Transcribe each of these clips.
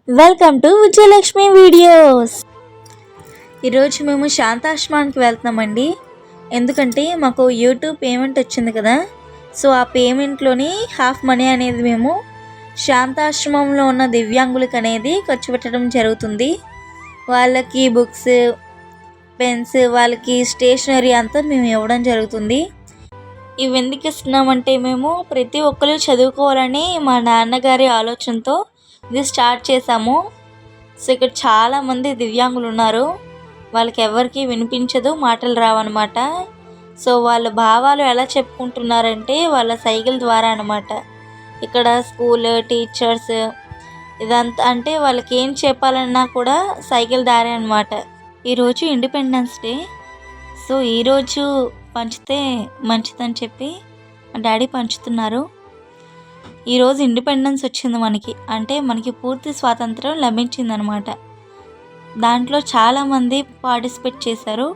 Welcome to Vijayalakshmi videos. ఈరోజు మేము శాంతాశ్రమానికి వెళ్తున్నామండి. ఎందుకంటే మాకు యూట్యూబ్ పేమెంట్ వచ్చింది కదా, సో ఆ పేమెంట్లోని హాఫ్ మనీ అనేది మేము శాంతాశ్రమంలో ఉన్న దివ్యాంగులకు అనేది ఖర్చు పెట్టడం జరుగుతుంది. వాళ్ళకి బుక్స్, పెన్స్, వాళ్ళకి స్టేషనరీ అంతా మేము ఇవ్వడం జరుగుతుంది. ఇవి ఎందుకు ఇస్తున్నామంటే మేము ప్రతి ఒక్కరు చదువుకోవాలని మా నాన్నగారి ఆలోచనతో ఇది స్టార్ట్ చేసాము. సో ఇక్కడ చాలామంది దివ్యాంగులు ఉన్నారు. వాళ్ళకి ఎవరికి వినిపించదు, మాటలు రావన్నమాట. సో వాళ్ళ భావాలు ఎలా చెప్పుకుంటున్నారంటే వాళ్ళ సైకిల్ ద్వారా అనమాట. ఇక్కడ స్కూల్ టీచర్స్ ఇదంతా అంటే వాళ్ళకి ఏం చెప్పాలన్నా కూడా సైకిల్ దారే అనమాట. ఈరోజు ఇండిపెండెన్స్ డే. సో ఈరోజు పంచితే మంచిదని చెప్పి మా డాడీ పంచుతున్నారు. ఈరోజు ఇండిపెండెన్స్ వచ్చింది మనకి, అంటే మనకి పూర్తి స్వాతంత్రం లభించిందనమాట. దాంట్లో చాలామంది పార్టిసిపేట్ చేశారు.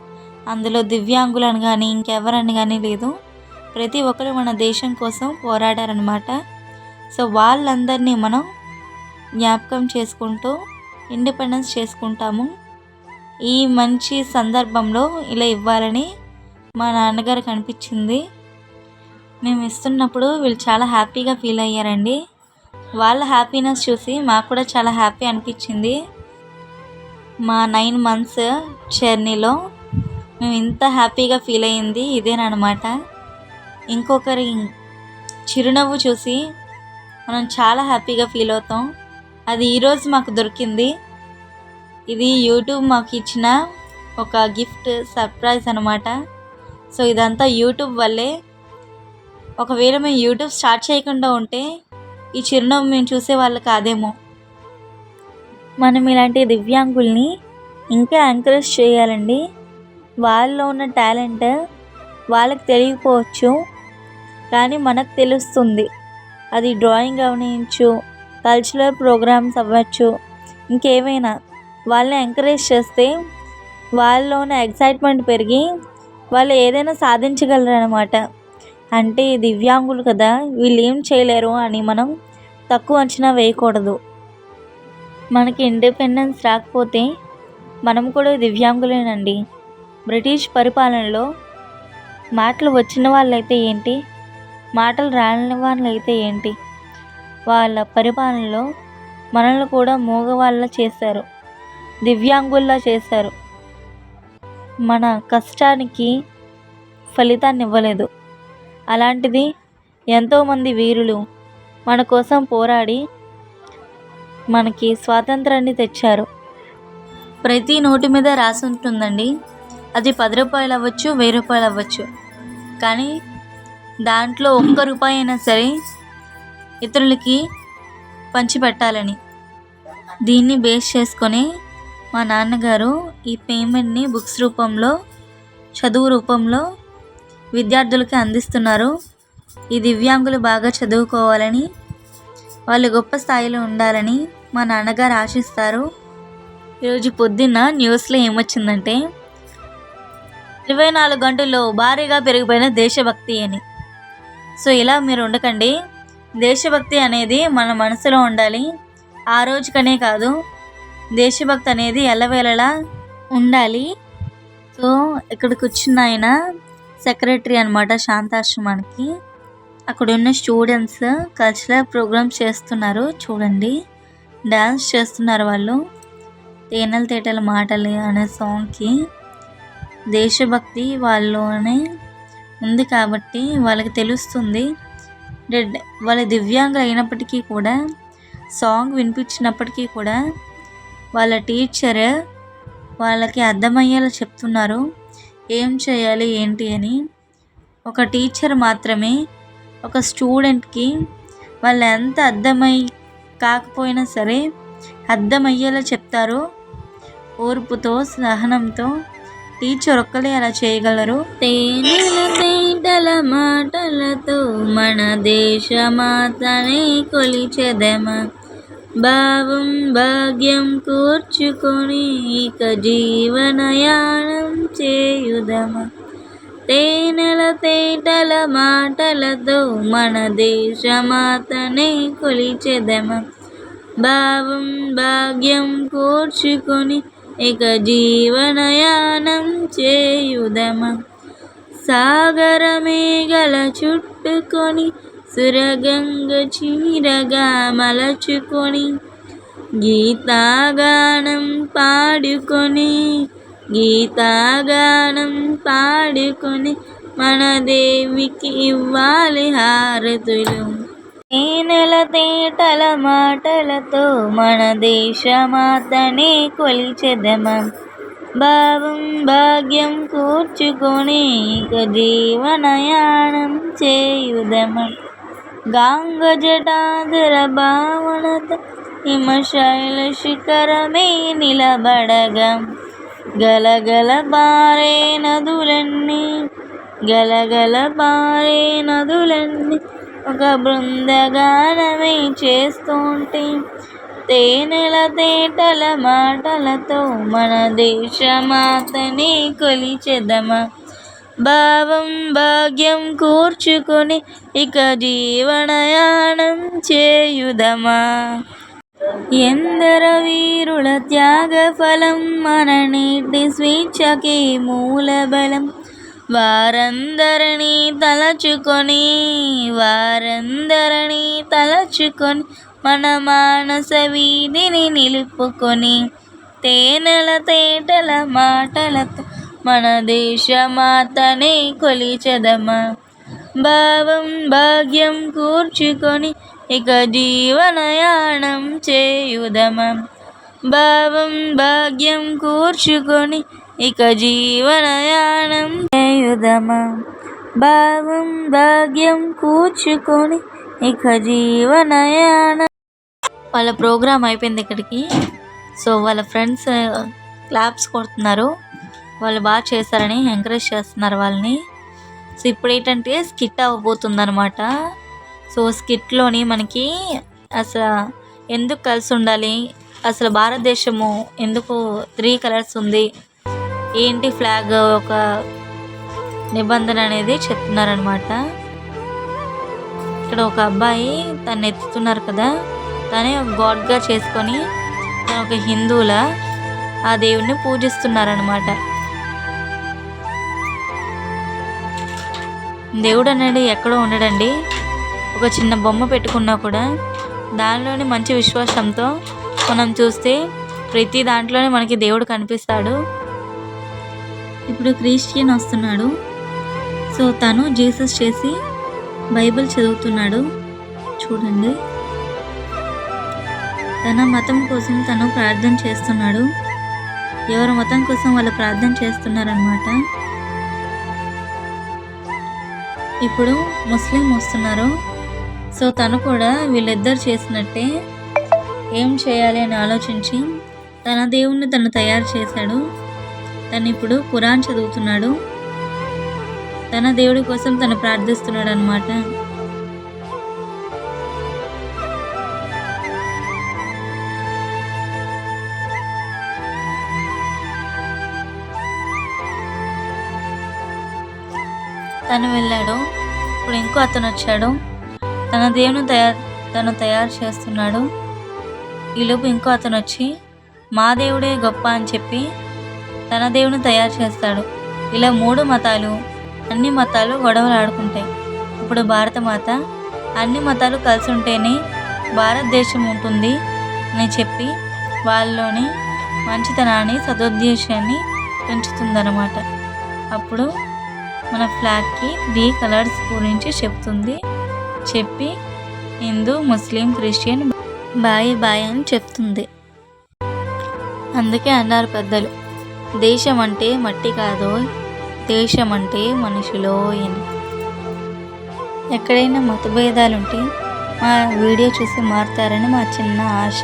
అందులో దివ్యాంగులను కానీ ఇంకెవరని కానీ లేదు, ప్రతి ఒక్కరు మన దేశం కోసం పోరాడారనమాట. సో వాళ్ళందరినీ మనం జ్ఞాపకం చేసుకుంటూ ఇండిపెండెన్స్ చేసుకుంటాము. ఈ మంచి సందర్భంలో ఇలా ఇవ్వాలని మా నాన్నగారికి అనిపించింది. మేము ఇస్తున్నప్పుడు వీళ్ళు చాలా హ్యాపీగా ఫీల్ అయ్యారండి. వాళ్ళ హ్యాపీనెస్ చూసి మాకు కూడా చాలా హ్యాపీ అనిపించింది. మా 9 months జర్నీలో మేము ఇంత హ్యాపీగా ఫీల్ అయ్యింది ఇదేనమాట. ఇంకొకరి చిరునవ్వు చూసి మనం చాలా హ్యాపీగా ఫీల్ అవుతాం. అది ఈరోజు మాకు దొరికింది. ఇది యూట్యూబ్ మాకు ఇచ్చిన ఒక గిఫ్ట్ సర్ప్రైజ్ అనమాట. సో ఇదంతా యూట్యూబ్ వల్లే. ఒకవేళ మేము యూట్యూబ్ స్టార్ట్ చేయకుండా ఉంటే ఈ చిరునవ్వు మేము చూసేవాళ్ళు కాదేమో. మనం ఇలాంటి దివ్యాంగుల్ని ఇంకా ఎంకరేజ్ చేయాలండి. వాళ్ళలో ఉన్న టాలెంట్ వాళ్ళకి తెలియకపోవచ్చు, కానీ మనకు తెలుస్తుంది. అది డ్రాయింగ్ అవ్వచ్చు, కల్చరల్ ప్రోగ్రామ్స్ అవ్వచ్చు, ఇంకేమైనా వాళ్ళని ఎంకరేజ్ చేస్తే వాళ్ళలో ఉన్న ఎక్సైట్మెంట్ పెరిగి వాళ్ళు ఏదైనా సాధించగలరు అనమాట. అంటే దివ్యాంగులు కదా, వీళ్ళు ఏం చేయలేరు అని మనం తక్కువ అంచనా వేయకూడదు. మనకి ఇండిపెండెన్స్ రాకపోతే మనం కూడా దివ్యాంగులేనండి. బ్రిటిష్ పరిపాలనలో మాటలు వచ్చిన వాళ్ళైతే ఏంటి, మాటలు రాని వాళ్ళైతే ఏంటి, వాళ్ళ పరిపాలనలో మనల్ని కూడా మూగవాళ్ళ చేశారు, దివ్యాంగుల్లా చేశారు. మన కష్టానికి ఫలితాన్ని ఇవ్వలేదు. అలాంటిది ఎంతోమంది వీరులు మన కోసం పోరాడి మనకి స్వాతంత్రాన్ని తెచ్చారు. ప్రతి నోటి మీద రాసి ఉంటుందండి, అది 10 రూపాయలు అవ్వచ్చు, 1000 రూపాయలు అవ్వచ్చు, కానీ దాంట్లో 1 రూపాయి అయినా సరే ఇతరులకి పంచిపెట్టాలని. దీన్ని బేస్ చేసుకొని మా నాన్నగారు ఈ పేమెంట్ని బుక్స్ రూపంలో, చదువు రూపంలో విద్యార్థులకి అందిస్తున్నారు. ఈ దివ్యాంగులు బాగా చదువుకోవాలని, వాళ్ళు గొప్ప స్థాయిలో ఉండాలని మా నాన్నగారు ఆశిస్తారు. ఈరోజు పొద్దున్న న్యూస్లో ఏమొచ్చిందంటే 24 గంటల్లో భారీగా పెరిగిపోయిన దేశభక్తి అని. సో ఇలా మీరు ఉండకండి. దేశభక్తి అనేది మన మనసులో ఉండాలి. ఆ రోజుకనే కాదు, దేశభక్తి అనేది ఎల్లవేళలా ఉండాలి. సో ఇక్కడికి వచ్చిన ఆయన సెక్రటరీ అనమాట శాంతాశ్రమానికి. అక్కడ ఉన్న స్టూడెంట్స్ కల్చరల్ ప్రోగ్రామ్స్ చేస్తున్నారు. చూడండి, డ్యాన్స్ చేస్తున్నారు వాళ్ళు. తేనెల తేటల మాటలు అనే సాంగ్కి దేశభక్తి వాళ్ళలోనే ఉంది కాబట్టి వాళ్ళకి తెలుస్తుంది. వాళ్ళ దివ్యాంగులు అయినప్పటికీ కూడా సాంగ్ వినిపించినప్పటికీ కూడా వాళ్ళ టీచర్ వాళ్ళకి అర్థమయ్యేలా చెప్తున్నారు ఏం చేయాలి ఏంటి అని. ఒక టీచర్ మాత్రమే ఒక స్టూడెంట్కి వాళ్ళు ఎంత కాకపోయినా సరే అర్థమయ్యేలా చెప్తారు. ఓర్పుతో, సహనంతో టీచర్ ఒక్కలే అలా చేయగలరు. తేటల మాటలతో మన దేశమాతనే కొలిచెదమా, భావం భాగ్యం కూర్చుకొని ఇక జీవనయానం చేయుదమా. తేనెల తేటల మాటలతో మన దేశమాతనే కొలిచెదమా, భావం భాగ్యం కూర్చుకొని ఇక జీవనయానం చేయుదమా. సాగర మేఘల చుట్టుకొని సురగంగ చీరగా మలచుకొని గీతాగానం పాడుకొని మన దేవికి ఇవ్వాలి హారతులు. ఈ నెల తేటల మాటలతో మన దేశమాతనే కొలిచెదమా. భావం భాగ్యం కూర్చుకొని ఇక జీవనయానం చేయుదమా. గాంగ జటాధర భావనత హిమశైల శిఖరమే నిలబడగా గలగల పారే నదులన్నీ ఒక బృందగానమే చేస్తుంటే తేనెల తేటల మాటలతో మన దేశమాతని కొలిచెదమా. భావం భాగ్యం కూర్చుకొని ఇక జీవనయానం చేయుదమా. ఎందర వీరుల త్యాగ ఫలం మన నీటి స్వేచ్ఛకి మూలబలం. వారందరినీ తలచుకొని మన మానస వీధిని నిలుపుకొని తేనెల తేటల మాటలతో మన దేశమాతనే కొలిచెదమా. భావం భాగ్యం కూర్చుకొని ఇక జీవనయానం చేయుదమా. భావం భాగ్యం కూర్చుకొని ఇక జీవనయానం చేయుదమా. భావం భాగ్యం కూర్చుకొని ఇక జీవనయానం. వాళ్ళ ప్రోగ్రామ్ అయిపోయింది ఇక్కడికి. సో వాళ్ళ ఫ్రెండ్స్ క్లాప్స్ కొడుతున్నారు, వాళ్ళు బాగా చేశారని ఎంకరేజ్ చేస్తున్నారు వాళ్ళని. సో ఇప్పుడు ఏంటంటే స్కిట్ అవ్వబోతుంది అనమాట. సో స్కిట్లోని మనకి అసలు ఎందుకు కలిసి ఉండాలి, అసలు భారతదేశము ఎందుకు 3 కలర్స్ ఉంది, ఏంటి ఫ్లాగ్ ఒక నిబంధన అనేది చెప్తున్నారనమాట. ఇక్కడ ఒక అబ్బాయి తను ఎత్తుతున్నారు కదా, తనే ఒక గాడ్గా చేసుకొని తను ఒక హిందువులా ఆ దేవుడిని పూజిస్తున్నారనమాట. దేవుడు అనేది ఎక్కడో ఉండడండి. ఒక చిన్న బొమ్మ పెట్టుకున్నా కూడా దానిలోని మంచి విశ్వాసంతో మనం చూస్తే ప్రతి దాంట్లోనే మనకి దేవుడు కనిపిస్తాడు. ఇప్పుడు క్రిస్టియన్ వస్తున్నాడు. సో తను జీసస్ చేసి బైబిల్ చదువుతున్నాడు చూడండి. తన మతం కోసం తను ప్రార్థన చేస్తున్నాడు. ఎవరి మతం కోసం వాళ్ళు ప్రార్థన చేస్తున్నారనమాట. ఇప్పుడు ముస్లిం వస్తున్నారు. సో తను కూడా వీళ్ళిద్దరు చేసినట్టే ఏం చేయాలి అని ఆలోచించి తన దేవుణ్ణి తను తయారు చేశాడు. తను ఇప్పుడు ఖురాన్ చదువుతున్నాడు. తన దేవుడి కోసం తను ప్రార్థిస్తున్నాడు అన్నమాట. తను వెళ్ళాడు. ఇప్పుడు ఇంకో అతను వచ్చాడు. తన దేవుని తను తయారు చేస్తున్నాడు. ఈలోపు ఇంకో అతను వచ్చి మా దేవుడే గొప్ప అని చెప్పి తన దేవుని తయారు చేస్తాడు. ఇలా 3 మతాలు, అన్ని మతాలు గొడవలు ఆడుకుంటాయి. ఇప్పుడు భారత మాత అన్ని మతాలు కలిసి ఉంటేనే భారతదేశం ఉంటుంది అని చెప్పి వాళ్ళలోని మంచితనాన్ని, సదుద్దేశాన్ని పెంచుతుందన్నమాట. అప్పుడు మన ఫ్లాగ్కి 3 కలర్స్ గురించి చెప్తుంది. చెప్పి హిందూ, ముస్లిం, క్రిస్టియన్ బాయ్ బాయ్ అని చెప్తుంది. అందుకే అన్నారు పెద్దలు, దేశం అంటే మట్టి కాదో, దేశం అంటే మనుషులో అని. ఎక్కడైనా మతభేదాలుంటే మా వీడియో చూసి మారుతారని మా చిన్న ఆశ.